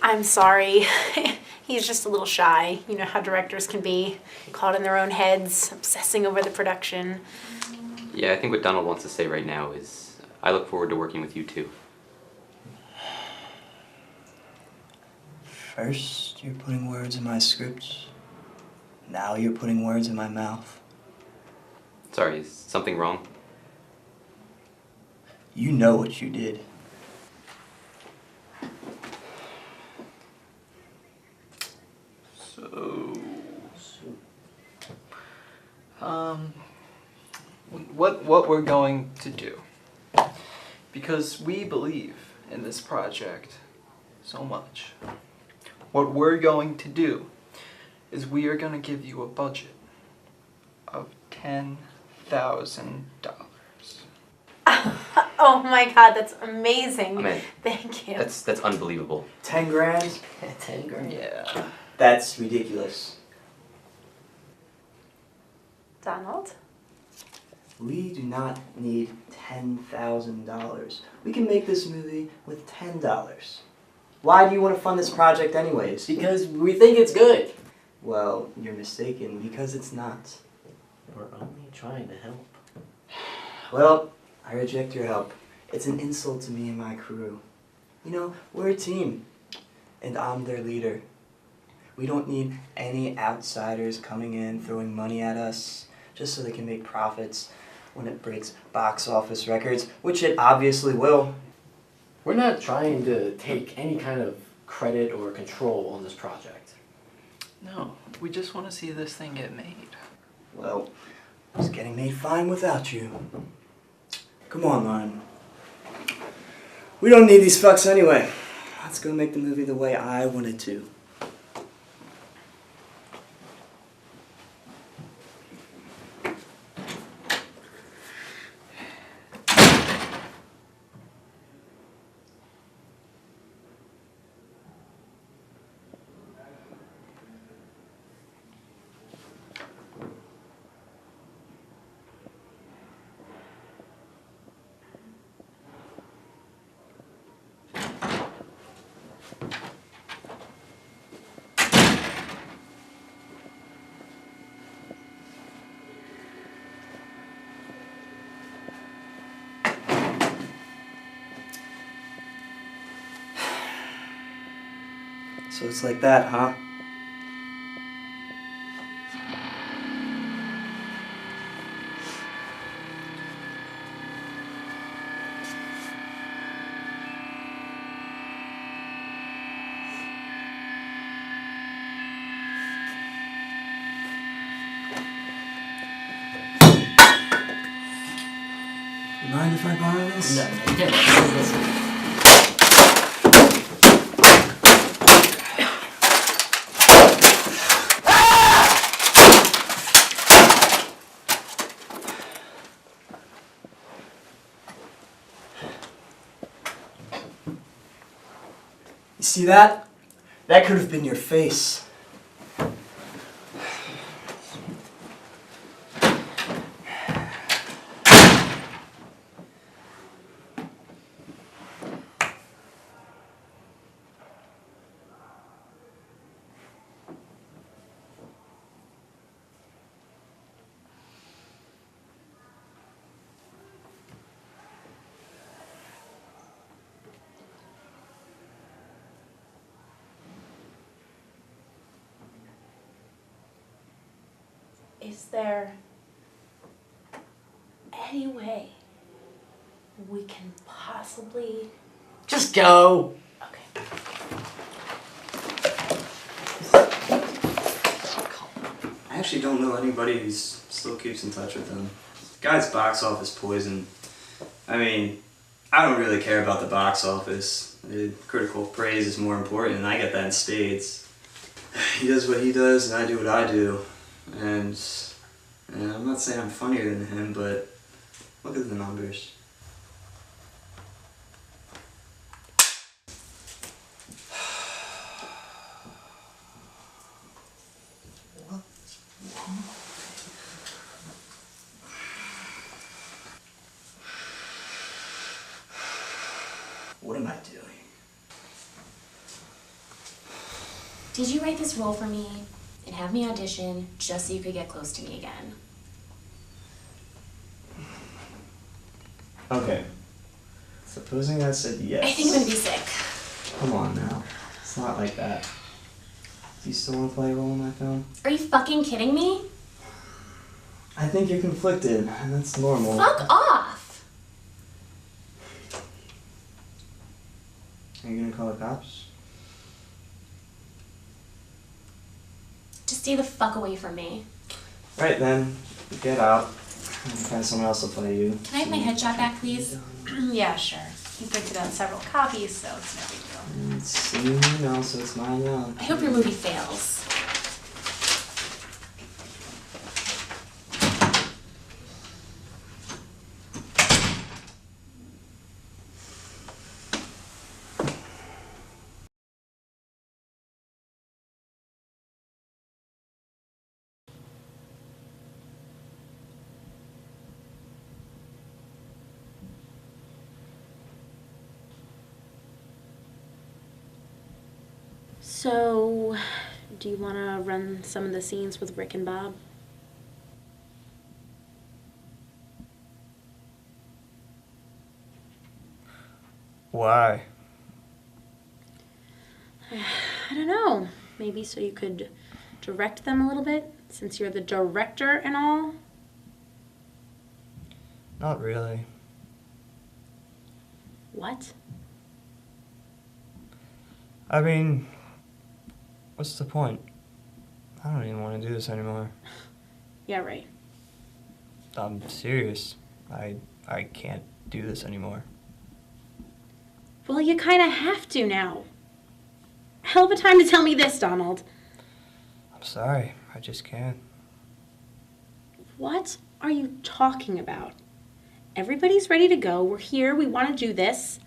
S4: I'm sorry. He's just a little shy. You know how directors can be, caught in their own heads, obsessing over the production.
S5: Yeah, I think what Donald wants to say right now is, I look forward to working with you too.
S2: First, you're putting words in my script. Now you're putting words in my mouth.
S5: Sorry, is something wrong?
S2: You know what you did.
S11: So, what we're going to do, because we believe in this project so much, what we're going to do is we are going to give you a budget of $10,000.
S4: Oh my god, that's amazing.
S5: I mean,
S4: Thank you.
S5: that's unbelievable.
S2: 10 grand?
S10: 10 grand.
S11: Yeah.
S2: That's ridiculous.
S4: Donald?
S2: We do not need $10,000. We can make this movie with $10. Why do you want to fund this project anyways?
S10: Because we think it's good.
S2: Well, you're mistaken, because it's not.
S10: We're only trying to help.
S2: Well, I reject your help. It's an insult to me and my crew. You know, we're a team, and I'm their leader. We don't need any outsiders coming in, throwing money at us, just so they can make profits when it breaks box office records, which it obviously will.
S10: We're not trying to take any kind of credit or control on this project.
S11: No, we just want to see this thing get made.
S2: Well, it's getting made fine without you. Come on, Lauren. We don't need these fucks anyway. Let's go make the movie the way I wanted to. So it's like that, huh? Mind if I borrow this?
S10: No, you can't. Listen.
S2: You see that? That could have been your face.
S4: Is there any way we can possibly...
S10: Just go.
S4: Okay.
S2: I actually don't know anybody who still keeps in touch with him. Guy's box office poison. I mean, I don't really care about the box office. Critical praise is more important, and I get that in spades. He does what he does, and I do what I do. And I'm not saying I'm funnier than him, but look at the numbers. What am I doing?
S1: Did you write this role for me and have me audition just so you could get close to me again?
S2: Okay. Supposing I said yes.
S1: I think I'm gonna be sick.
S2: Come on now. It's not like that. Do you still want to play a role in my film?
S1: Are you fucking kidding me?
S2: I think you're conflicted, and that's normal.
S1: Fuck off!
S2: Are you gonna call the cops?
S1: Just stay the fuck away from me.
S2: Right then, get out. And find someone else to play you.
S1: Can I have my headshot back, please?
S4: Yeah, sure. He printed out several copies, so it's no big deal.
S2: It's seen now, so it's mine now.
S1: I hope your movie fails.
S4: So, do you want to run some of the scenes with Rick and Bob?
S2: Why?
S4: I don't know. Maybe so you could direct them a little bit, since you're the director and all?
S2: Not really.
S4: What?
S2: I mean, what's the point? I don't even want to do this anymore.
S4: Yeah, right.
S2: I'm serious. I can't do this anymore.
S4: Well, you kind of have to now. Hell of a time to tell me this, Donald.
S2: I'm sorry. I just can't.
S4: What are you talking about? Everybody's ready to go. We're here. We want to do this.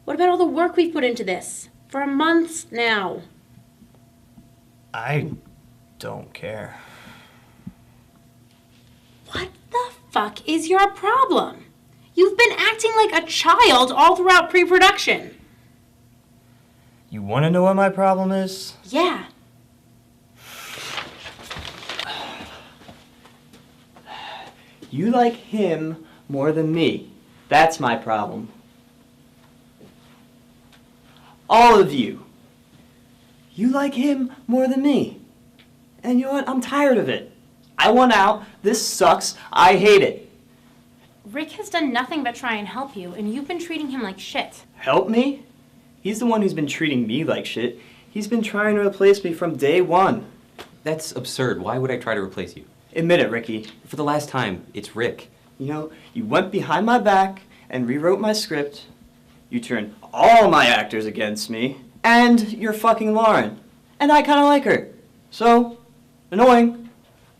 S4: What about all the work we've put into this? For months now.
S2: I don't care.
S4: What the fuck is your problem? You've been acting like a child all throughout pre-production.
S2: You want to know what my problem is?
S4: Yeah.
S2: You like him more than me. That's my problem. All of you. You like him more than me. And you know what? I'm tired of it. I want out. This sucks. I hate it.
S4: Rick has done nothing but try and help you, and you've been treating him like shit.
S2: Help me? He's the one who's been treating me like shit. He's been trying to replace me from day one.
S5: That's absurd. Why would I try to replace you?
S2: Admit it, Ricky.
S5: For the last time, it's Rick.
S2: You know, you went behind my back and rewrote my script. You turned all my actors against me. And you're fucking Lauren. And I kinda like her. So, annoying.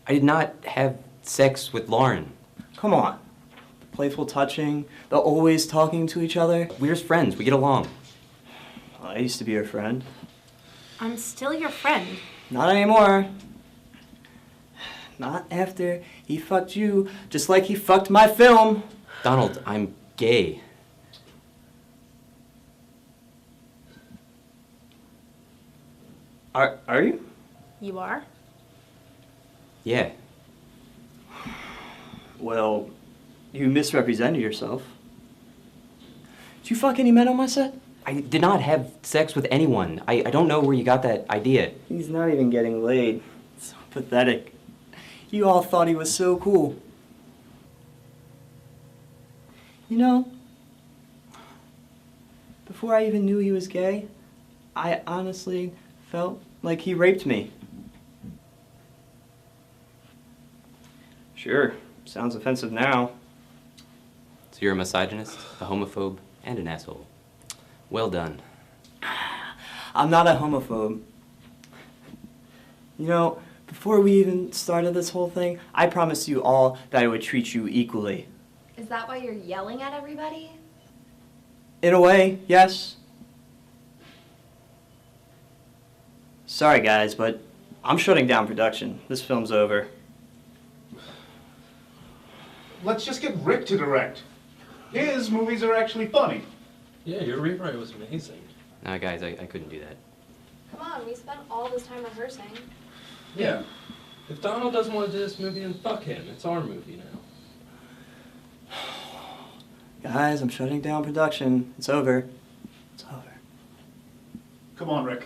S5: I did not have sex with Lauren.
S2: Come on. The playful touching, the always talking to each other.
S5: We're just friends. We get along.
S2: I used to be your friend.
S4: I'm still your friend.
S2: Not anymore. Not after he fucked you, just like he fucked my film.
S5: Donald, I'm gay.
S2: Are you?
S4: You are?
S5: Yeah.
S2: Well, you misrepresented yourself. Did you fuck any men on my set?
S5: I did not have sex with anyone. I don't know where you got that idea.
S2: He's not even getting laid. So pathetic. You all thought he was so cool. You know, before I even knew he was gay, I honestly felt like he raped me. Sure, sounds offensive now.
S5: So you're a misogynist, a homophobe, and an asshole. Well done.
S2: I'm not a homophobe. You know, before we even started this whole thing, I promised you all that I would treat you equally.
S8: Is that why you're yelling at everybody?
S2: In a way, yes. Sorry guys, but I'm shutting down production. This film's over.
S6: Let's just get Rick to direct. His movies are actually funny.
S12: Yeah, your rewrite was amazing.
S5: Nah, guys, I couldn't do that.
S8: Come on, we spent all this time rehearsing.
S12: Yeah. If Donald doesn't want to do this movie, then fuck him. It's our movie now.
S2: Guys, I'm shutting down production. It's over. It's over.
S6: Come on, Rick.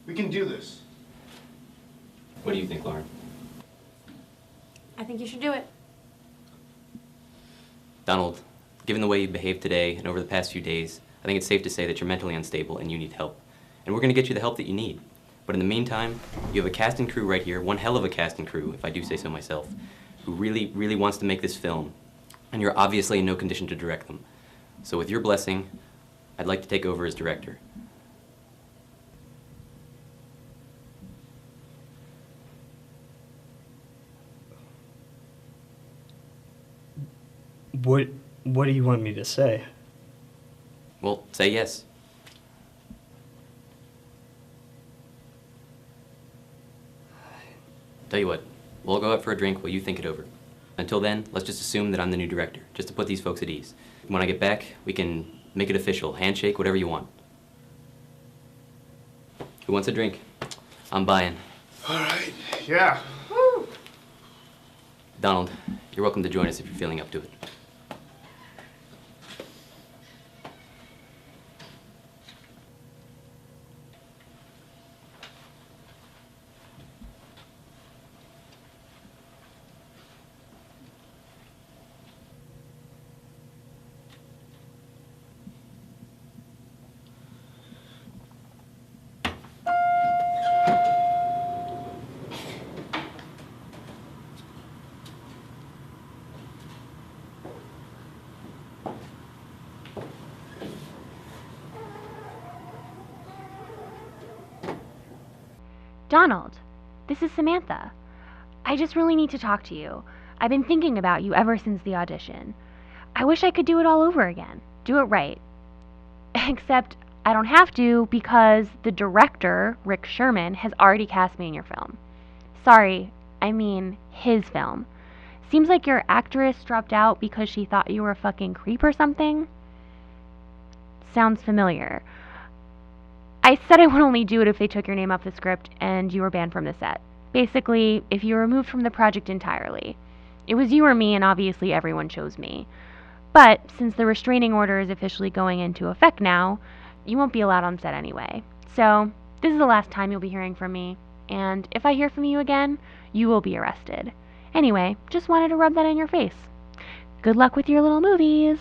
S6: We can do this.
S5: What do you think, Lauren?
S4: I think you should do it.
S5: Donald, given the way you behaved today and over the past few days, I think it's safe to say that you're mentally unstable and you need help. And we're going to get you the help that you need. But in the meantime, you have a cast and crew right here, one hell of a cast and crew, if I do say so myself, who really, really wants to make this film. And you're obviously in no condition to direct them. So with your blessing, I'd like to take over as director.
S2: What do you want me to say?
S5: Well, say yes. Tell you what, we'll go out for a drink while you think it over. Until then, let's just assume that I'm the new director, just to put these folks at ease. When I get back, we can make it official, handshake, whatever you want. Who wants a drink? I'm buying.
S6: All right. Yeah.
S5: Donald, you're welcome to join us if you're feeling up to it.
S1: Donald, this is Samantha. I just really need to talk to you. I've been thinking about you ever since the audition. I wish I could do it all over again. Do it right. Except I don't have to because the director, Rick Sherman, has already cast me in your film. Sorry, I mean his film. Seems like your actress dropped out because she thought you were a fucking creep or something. Sounds familiar. I said I would only do it if they took your name off the script and you were banned from the set. Basically, if you were removed from the project entirely. It was you or me, and obviously everyone chose me. But since the restraining order is officially going into effect now, you won't be allowed on set anyway. So, This is the last time you'll be hearing from me, and if I hear from you again, you will be arrested. Anyway, just wanted to rub that in your face. Good luck with your little movies!